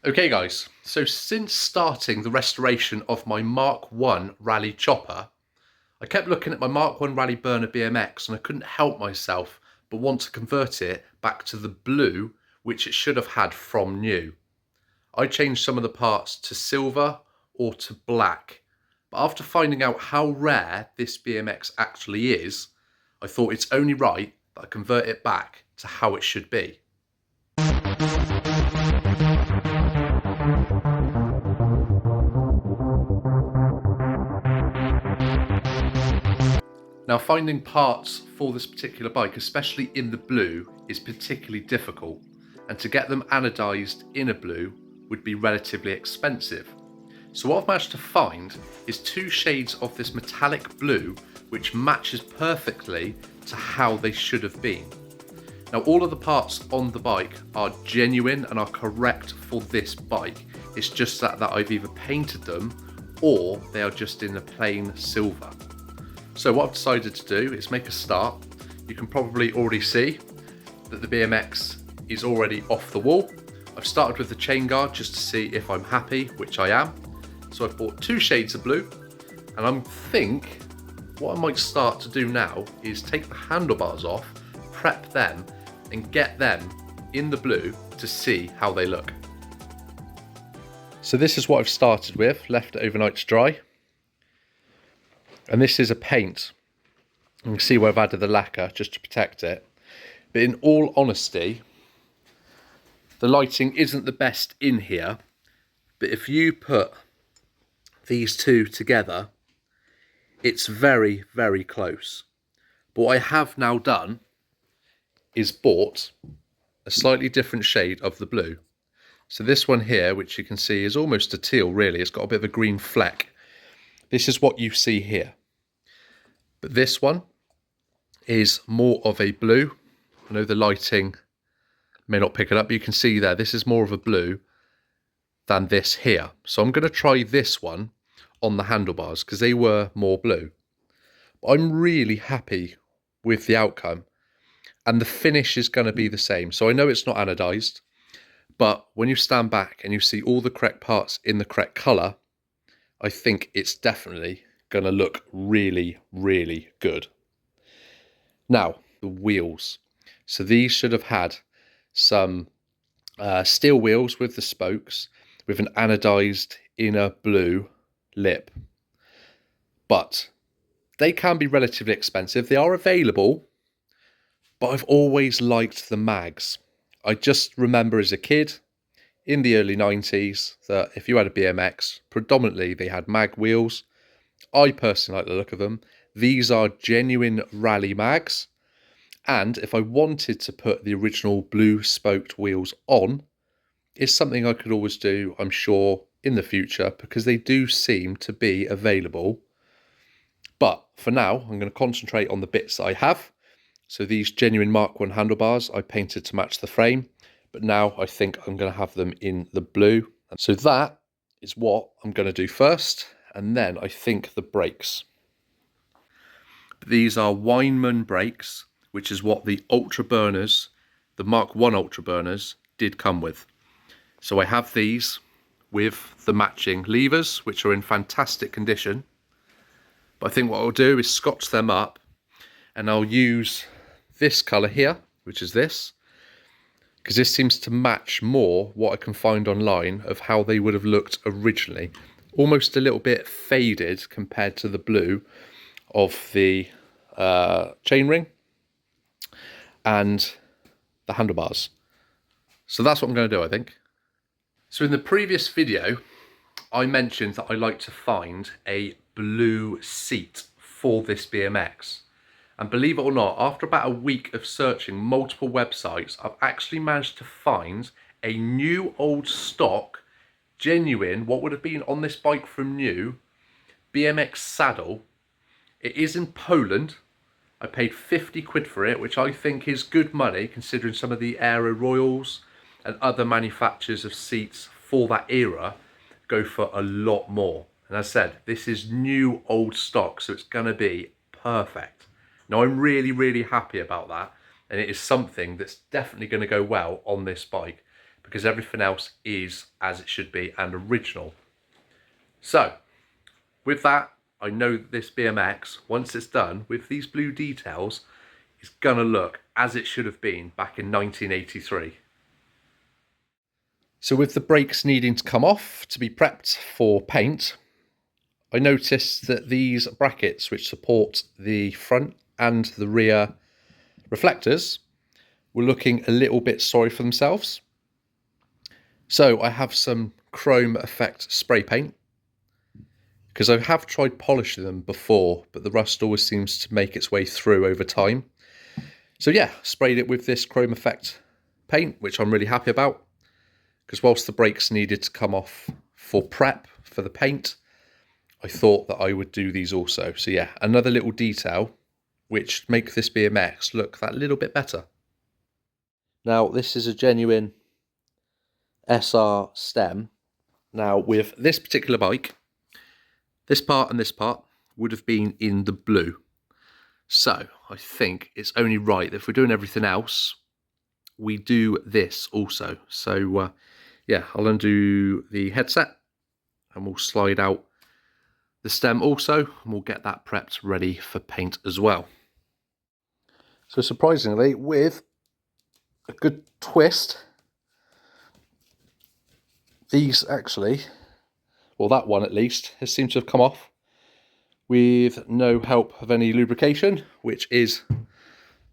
Okay guys, so since starting the restoration of my Mk1 Raleigh chopper, I kept looking at my Mk1 Raleigh burner BMX and I couldn't help myself but want to convert it back to the blue which it should have had from new. I changed some of the parts to silver or to black, but after finding out how rare this BMX actually is, I thought it's only right that I convert it back to how it should be. Now, finding parts for this particular bike, especially in the blue, is particularly difficult, and to get them anodized in a blue would be relatively expensive. So what I've managed to find is two shades of this metallic blue which matches perfectly to how they should have been. Now, all of the parts on the bike are genuine and are correct for this bike. It's just that I've either painted them or they are just in a plain silver. So what I've decided to do is make a start. You can probably already see that the BMX is already off the wall. I've started with the chain guard just to see if I'm happy, which I am. So I've bought two shades of blue, and I think what I might start to do now is take the handlebars off, prep them, and get them in the blue to see how they look. So this is what I've started with, left it overnight to dry. And this is a paint. You can see where I've added the lacquer just to protect it. But in all honesty, the lighting isn't the best in here. But if you put these two together, it's very, very close. But what I have now done is bought a slightly different shade of the blue. So this one here, which you can see is almost a teal really, it's got a bit of a green fleck. This is what you see here. But this one is more of a blue. I know the lighting may not pick it up, but you can see there, this is more of a blue than this here. So I'm going to try this one on the handlebars because they were more blue. But I'm really happy with the outcome. And the finish is going to be the same. So I know it's not anodized, but when you stand back and you see all the correct parts in the correct colour, I think it's definitely going to look really, really good. Now, the wheels. So these should have had some steel wheels with the spokes with an anodized inner blue lip. But they can be relatively expensive. They are available, but I've always liked the mags. I just remember as a kid in the early 90s that if you had a BMX, predominantly they had mag wheels. I personally like the look of them. These are genuine Raleigh mags. And if I wanted to put the original blue spoked wheels on, it's something I could always do, I'm sure, in the future, because they do seem to be available. But for now, I'm going to concentrate on the bits that I have. So these genuine Mk1 handlebars I painted to match the frame, but now I think I'm going to have them in the blue. And so that is what I'm going to do first, and then I think the brakes. These are Weinmann brakes, which is what the Ultra burners, the Mk1 Ultra burners, did come with. So I have these with the matching levers, which are in fantastic condition. But I think what I'll do is scotch them up, and I'll use this colour here, which is this, because this seems to match more what I can find online of how they would have looked originally. Almost a little bit faded compared to the blue of the chainring and the handlebars. So that's what I'm going to do, I think. So in the previous video, I mentioned that I like to find a blue seat for this BMX. And believe it or not, after about a week of searching multiple websites, I've actually managed to find a new old stock, genuine, what would have been on this bike from new, BMX saddle. It is in Poland. I paid 50 quid for it, which I think is good money considering some of the Aero Royals and other manufacturers of seats for that era go for a lot more. And as I said, this is new old stock, so it's going to be perfect. Now, I'm really, really happy about that, and it is something that's definitely going to go well on this bike. because everything else is as it should be and original. So with that, I know that this BMX, once it's done with these blue details, is gonna look as it should have been back in 1983. So with the brakes needing to come off to be prepped for paint, I noticed that these brackets which support the front and the rear reflectors were looking a little bit sorry for themselves. So I have some chrome effect spray paint, because I have tried polishing them before, but the rust always seems to make its way through over time. So yeah, sprayed it with this chrome effect paint, which I'm really happy about, because whilst the brakes needed to come off for prep for the paint, I thought that I would do these also. So yeah, another little detail which make this BMX look that little bit better. Now this is a genuine SR stem. Now with this particular bike, this part and this part would have been in the blue. So I think it's only right that if we're doing everything else, we do this also. So yeah, I'll undo the headset and we'll slide out the stem also, and we'll get that prepped ready for paint as well. So surprisingly, with a good twist, these actually, well that one at least, has seemed to have come off with no help of any lubrication, which is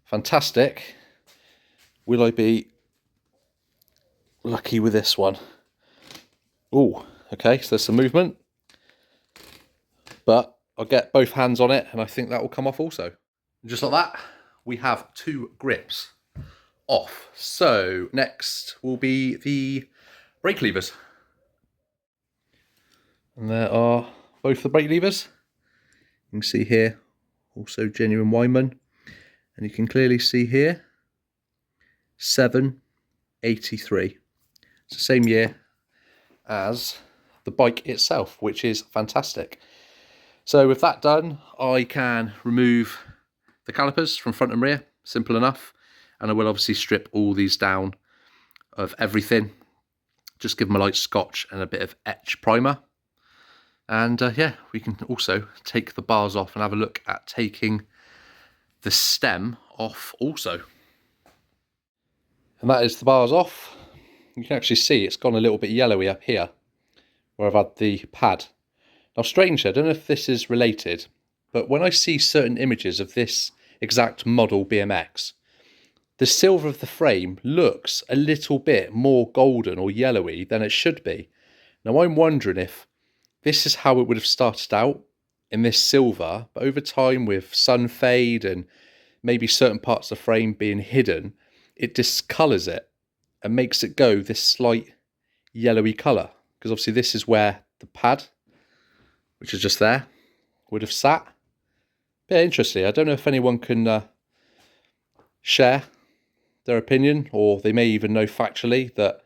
fantastic. Will I be lucky with this one? Oh, okay, so there's some movement, but I'll get both hands on it and I think that will come off also. Just like that, we have two grips off. So next will be the brake levers. And there are both the brake levers. You can see here, also genuine Wyman. And you can clearly see here, 783. It's the same year as the bike itself, which is fantastic. So with that done, I can remove the calipers from front and rear, simple enough. And I will obviously strip all these down of everything. Just give them a light scotch and a bit of etch primer. And yeah, we can also take the bars off and have a look at taking the stem off also. And that is the bars off. You can actually see it's gone a little bit yellowy up here where I've had the pad. Now strangely, I don't know if this is related, but when I see certain images of this exact model BMX, the silver of the frame looks a little bit more golden or yellowy than it should be. Now I'm wondering if this is how it would have started out in this silver, but over time with sun fade and maybe certain parts of the frame being hidden, it discolours it and makes it go this slight yellowy colour. Because obviously this is where the pad, which is just there, would have sat. Yeah, interesting. I don't know if anyone can share their opinion, or they may even know factually that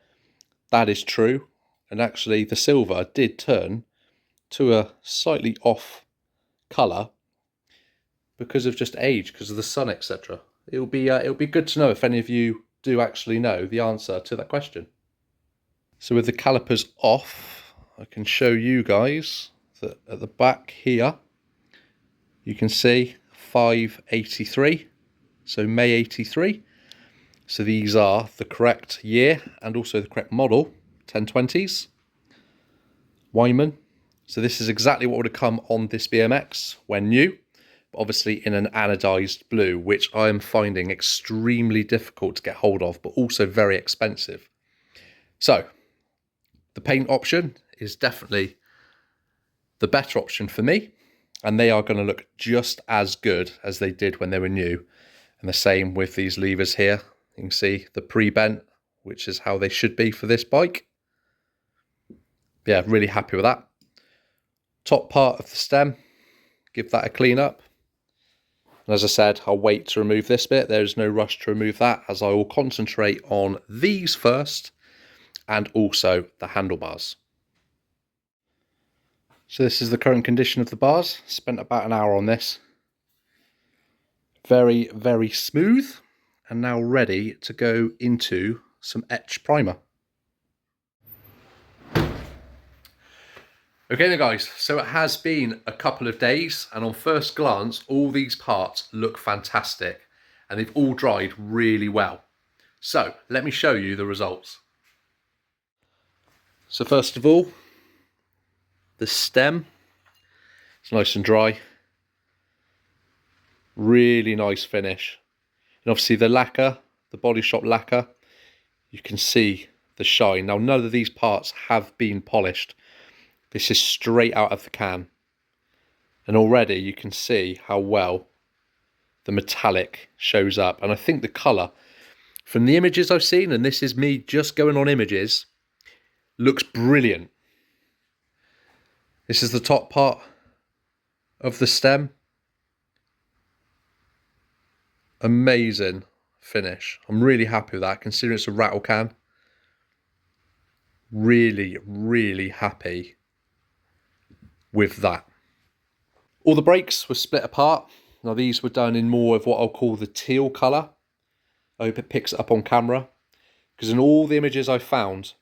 that is true. And actually the silver did turn to a slightly off colour because of just age, because of the sun, etc. It'll be good to know if any of you do actually know the answer to that question. So with the calipers off, I can show you guys that at the back here, you can see 583, so May 83. So these are the correct year and also the correct model, 1020s, Wyman. So this is exactly what would have come on this BMX when new, but obviously in an anodized blue, which I am finding extremely difficult to get hold of, but also very expensive. So the paint option is definitely the better option for me, and they are going to look just as good as they did when they were new. And the same with these levers here. You can see the pre-bent, which is how they should be for this bike. Yeah, really happy with that. Top part of the stem, give that a clean up. And as I said, I'll wait to remove this bit. There's no rush to remove that, as I will concentrate on these first and also the handlebars. So this is the current condition of the bars. Spent about an hour on this. Very, very smooth, and now ready to go into some etch primer. Okay then guys, so it has been a couple of days, and on first glance all these parts look fantastic and they've all dried really well. So let me show you the results. So first of all, the stem, it's nice and dry, really nice finish. And obviously the lacquer, the Body Shop lacquer, you can see the shine. Now none of these parts have been polished. This is straight out of the can. And already you can see how well the metallic shows up. And I think the colour, from the images I've seen, and this is me just going on images, looks brilliant. This is the top part of the stem. Amazing finish. I'm really happy with that, considering it's a rattle can. Really, really happy with that. All the brakes were split apart. Now these were done in more of what I'll call the teal colour. I hope it picks it up on camera, because in all the images I found,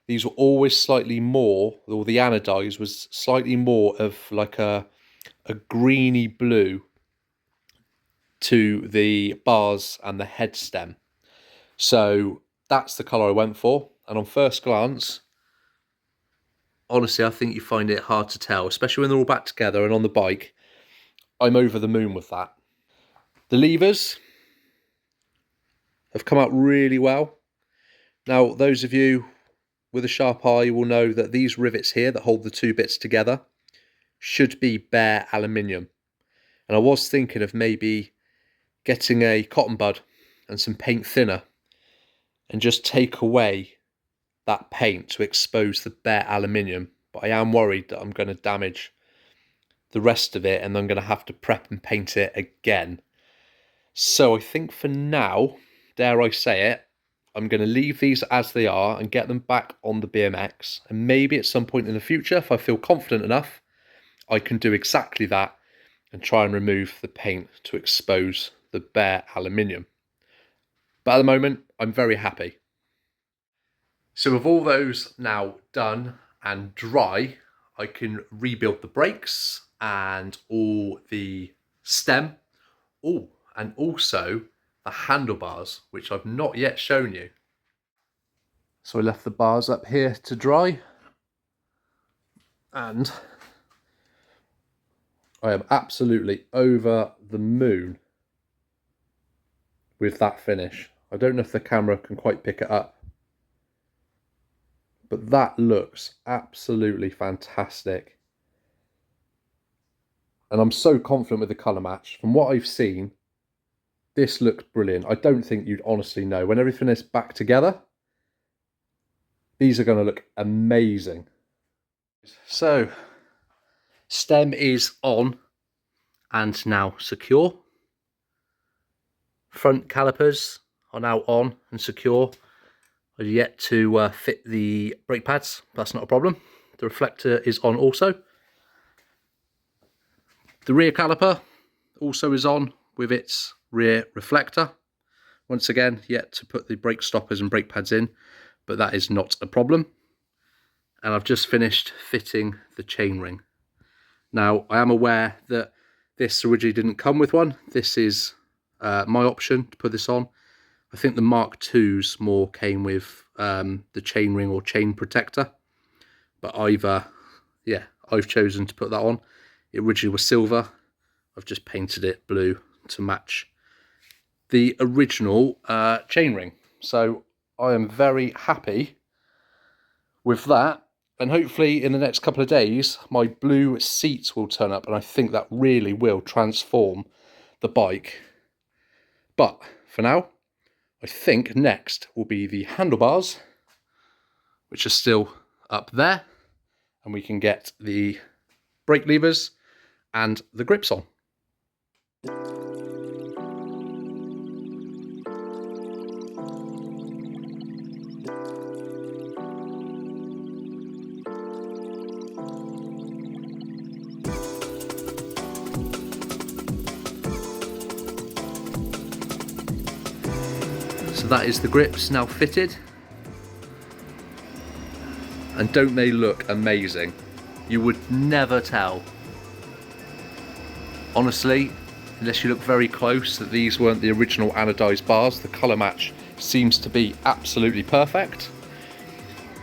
these were always slightly more, or the anodise was slightly more of like a greeny blue to the bars and the head stem. So that's the colour I went for, and on first glance, honestly, I think you find it hard to tell, especially when they're all back together and on the bike. I'm over the moon with that. The levers have come out really well. Now, those of you with a sharp eye will know that these rivets here that hold the two bits together should be bare aluminium. And I was thinking of maybe getting a cotton bud and some paint thinner and just take away that paint to expose the bare aluminium, but I am worried that I'm going to damage the rest of it and I'm going to have to prep and paint it again. So I think for now, dare I say it, I'm going to leave these as they are and get them back on the BMX, and maybe at some point in the future, if I feel confident enough, I can do exactly that and try and remove the paint to expose the bare aluminium. But at the moment, I'm very happy. So with all those now done and dry, I can rebuild the brakes and all the stem. Oh, and also the handlebars, which I've not yet shown you. So I left the bars up here to dry, and I am absolutely over the moon with that finish. I don't know if the camera can quite pick it up, but that looks absolutely fantastic. And I'm so confident with the colour match. From what I've seen, this looks brilliant. I don't think you'd honestly know. When everything is back together, these are going to look amazing. So, stem is on and now secure. Front calipers are now on and secure. I've yet to fit the brake pads, that's not a problem. The reflector is on also. The rear caliper also is on with its rear reflector. Once again, yet to put the brake stoppers and brake pads in, but that is not a problem. And I've just finished fitting the chainring. Now, I am aware that this originally didn't come with one. This is my option to put this on. I think the Mark IIs more came with the chainring or chain protector, but I've chosen to put that on. It originally was silver. I've just painted it blue to match the original chainring. So I am very happy with that. And hopefully in the next couple of days, my blue seats will turn up, and I think that really will transform the bike. But for now, I think next will be the handlebars, which are still up there, and we can get the brake levers and the grips on. So that is the grips now fitted, and don't they look amazing? you would never tell. Honestly, unless you look very close, that these weren't the original anodized bars. The colour match seems to be absolutely perfect.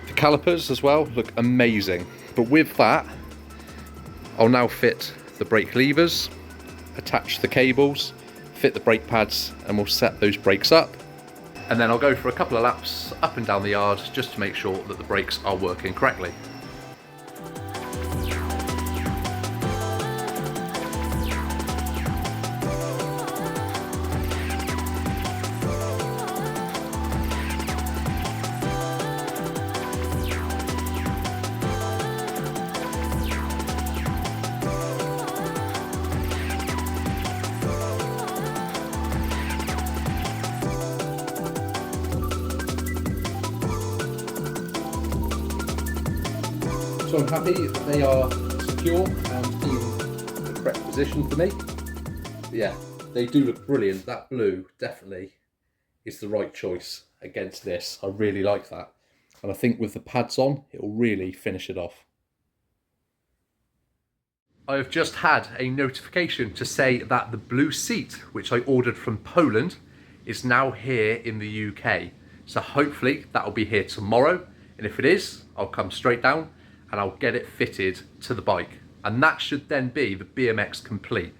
The calipers as well look amazing. But with that, I'll now fit the brake levers, attach the cables, fit the brake pads, and we'll set those brakes up. And then I'll go for a couple of laps up and down the yard just to make sure that the brakes are working correctly. So I'm happy that they are secure and in the correct position for me. But yeah, they do look brilliant. That blue definitely is the right choice against this. I really like that. And I think with the pads on, it will really finish it off. I have just had a notification to say that the blue seat, which I ordered from Poland, is now here in the UK. So hopefully that will be here tomorrow. And if it is, I'll come straight down and I'll get it fitted to the bike. And that should then be the BMX Complete.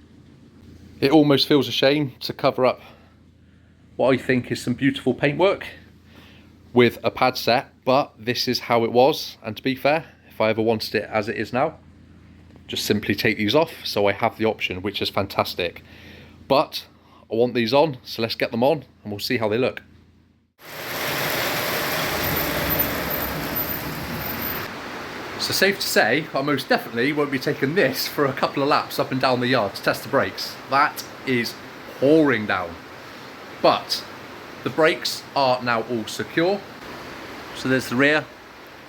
It almost feels a shame to cover up what I think is some beautiful paintwork with a pad set, but this is how it was. And to be fair, if I ever wanted it as it is now, just simply take these off. So I have the option, which is fantastic. But I want these on, so let's get them on and we'll see how they look. So safe to say, I most definitely won't be taking this for a couple of laps up and down the yard to test the brakes. That is pouring down. But the brakes are now all secure. So there's the rear,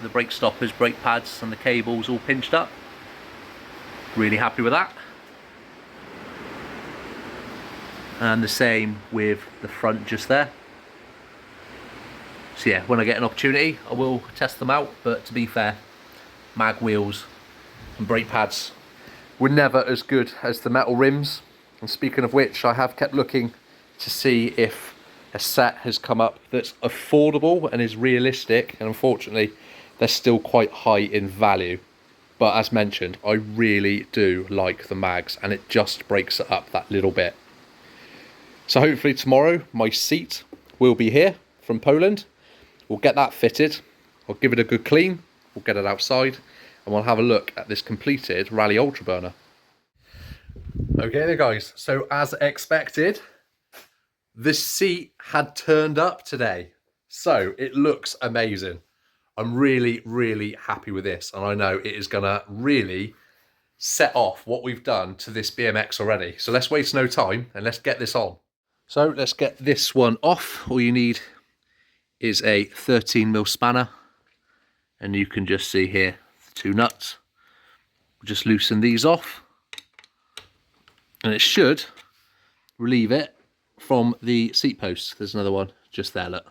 the brake stoppers, brake pads and the cables all pinched up. Really happy with that. And the same with the front just there. So yeah, when I get an opportunity, I will test them out, but to be fair, mag wheels and brake pads were never as good as the metal rims. And speaking of which, I have kept looking to see if a set has come up that's affordable and is realistic, and unfortunately they're still quite high in value. But as mentioned, I really do like the mags and it just breaks it up that little bit. So hopefully tomorrow my seat will be here from Poland. We'll get that fitted, I'll give it a good clean, we'll get it outside and we'll have a look at this completed Raleigh Ultra Burner. Okay then guys, so as expected, this seat had turned up today. So it looks amazing. I'm really, really happy with this. And I know it is gonna really set off what we've done to this BMX already. So let's waste no time and let's get this on. So let's get this one off. All you need is a 13mm spanner. And you can just see here, the two nuts. We'll just loosen these off. And it should relieve it from the seat posts. There's another one just there, look.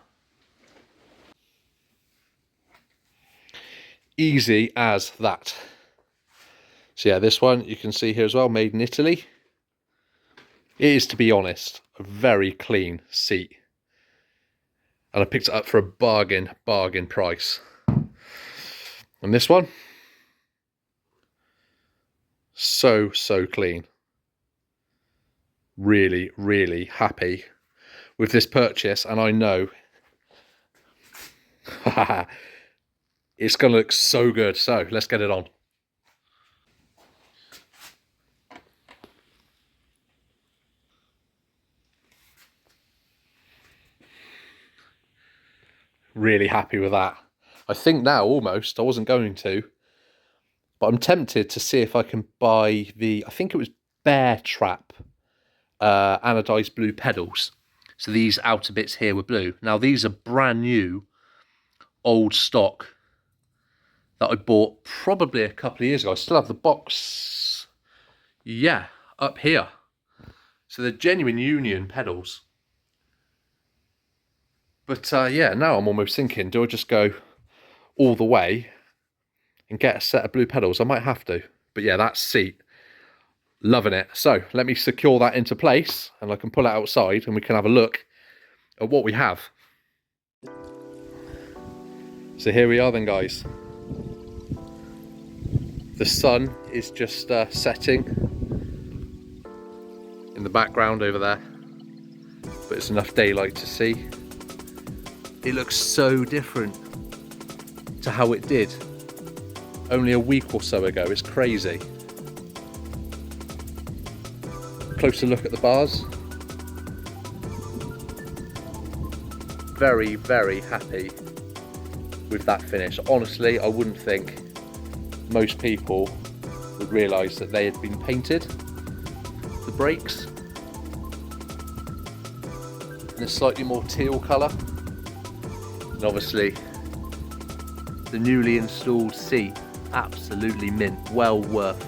Easy as that. So yeah, this one you can see here as well, made in Italy. It is, to be honest, a very clean seat. And I picked it up for a bargain price. And this one, so clean. Really, really happy with this purchase, and I know it's gonna look so good. So let's get it on. Really happy with that. I think now almost, I wasn't going to, but I'm tempted to see if I can buy the, I think it was Bear Trap anodized blue pedals. So these outer bits here were blue. Now these are brand new, old stock that I bought probably a couple of years ago. I still have the box, yeah, up here. So they're genuine Union pedals. But yeah, now I'm almost thinking, do I just go all the way and get a set of blue pedals. I might have to. But yeah, that seat, loving it. So let me secure that into place and I can pull it outside and we can have a look at what we have. So here we are then, guys. The sun is just setting in the background over there, but it's enough daylight to see. It looks so different to how it did only a week or so ago. It's crazy. Closer look at the bars. Very, very happy with that finish. Honestly, I wouldn't think most people would realise that they had been painted, the brakes, in a slightly more teal colour. And obviously the newly installed seat, absolutely mint, well worth,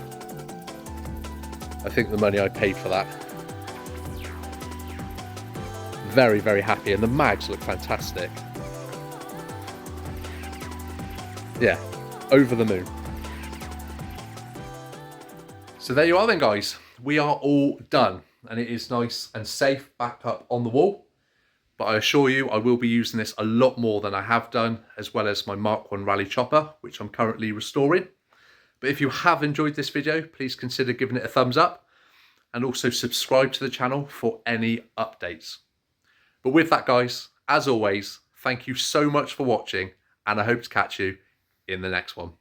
I think, the money I paid for that. Very, very happy, and the mags look fantastic. Yeah, over the moon. So there you are then, guys. We are all done and it is nice and safe back up on the wall. But I assure you, I will be using this a lot more than I have done, as well as my Mk1 Raleigh chopper, which I'm currently restoring. But if you have enjoyed this video, please consider giving it a thumbs up and also subscribe to the channel for any updates. But with that, guys, as always, thank you so much for watching and I hope to catch you in the next one.